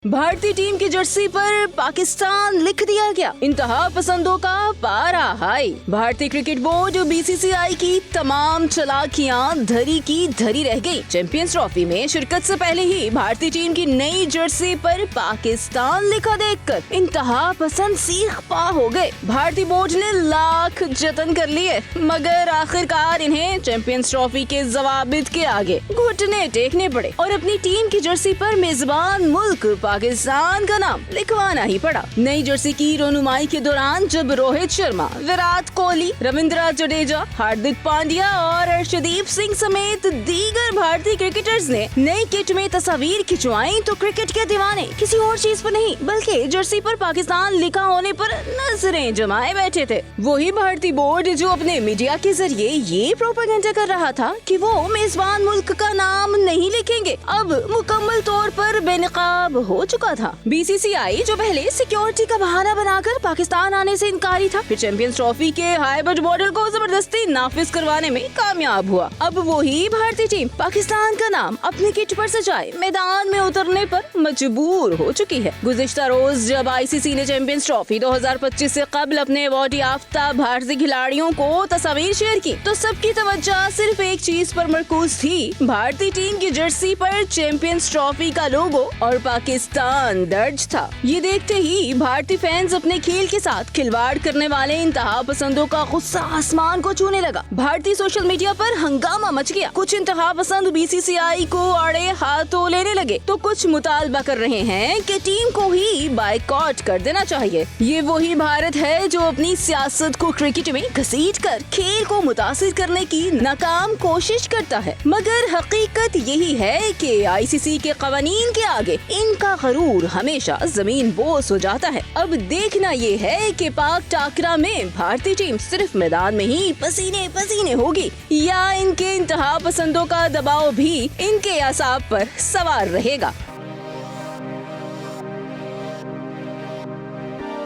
भारतीय टीम की जर्सी पर पाकिस्तान लिख दिया गया। इंतहा पसंदों का पारा हाई। भारतीय क्रिकेट बोर्ड बीसीसीआई की तमाम चालाकियां धरी की धरी रह गई। चैंपियंस ट्रॉफी में शिरकत से पहले ही भारतीय टीम की नई जर्सी पर पाकिस्तान लिखा देखकर इंतहा पसंद सीख पा हो गए। भारतीय बोर्ड ने लाख जतन कर लिए, मगर आखिरकार इन्हें चैंपियंस ट्रॉफी के ज़वाबित के आगे घुटने टेकने पड़े और अपनी टीम की जर्सी पर मेजबान मुल्क पाकिस्तान का नाम लिखवाना ही पड़ा। नई जर्सी की रोनुमाई के दौरान जब रोहित शर्मा, विराट कोहली, रविंद्र जडेजा, हार्दिक पांड्या और अर्शदीप सिंह समेत दीगर भारतीय क्रिकेटर्स ने नई किट में तस्वीर खिंचवाई तो क्रिकेट के दीवाने किसी और चीज पर नहीं बल्कि जर्सी पर पाकिस्तान लिखा होने पर नजरें जमाए बैठे थे। वही भारतीय बोर्ड जो अपने मीडिया के जरिए ये प्रोपेगेंडा कर रहा था कि वो मेजबान मुल्क का नाम नहीं लिखेंगे, अब मुकम्मल तौर पर बेनकाब हो चुका था। बीसीसीआई जो पहले सिक्योरिटी का बहाना बनाकर पाकिस्तान आने से इनकारी था, फिर चैंपियंस ट्रॉफी के हाइब्रिड मॉडल को जबरदस्ती नाफिज करवाने में कामयाब हुआ। अब वही भारतीय टीम पाकिस्तान का नाम अपनी किट पर सजाए मैदान में उतरने पर मजबूर हो चुकी है। गुज़िश्ता रोज जब आईसीसी ने चैंपियंस ट्रॉफी 2025 से कबल अपने अवार्ड याफ्ता भारतीय खिलाड़ियों को तस्वीर शेयर की तो सबकी तवज्जो सिर्फ एक चीज पर मरकूज थी, भारतीय टीम की जर्सी पर चैंपियंस ट्रॉफी का लोगो और पाकिस्तान दर्ज था। ये देखते ही भारतीय फैंस अपने खेल के साथ खिलवाड़ करने वाले इंतहा पसंदों का गुस्सा आसमान को छूने लगा। भारतीय सोशल मीडिया पर हंगामा मच गया। कुछ इंतहा पसंद बीसीसीआई को आड़े हाथों लेने लगे तो कुछ मुतालबा कर रहे हैं कि टीम को ही बायकॉट कर देना चाहिए। ये वही भारत है जो अपनी सियासत को क्रिकेट में घसीट कर खेल को मुतासिर करने की नाकाम कोशिश करता है, मगर हकीकत यही है कि आईसीसी के कवानीन के आगे इनका गरूर हमेशा जमीन बोस हो जाता है। अब देखना ये है कि पाक टाकरा में भारतीय टीम सिर्फ मैदान में ही पसीने पसीने होगी या इनके इंतहा पसंदों का दबाव भी इनके असाब पर सवार रहेगा।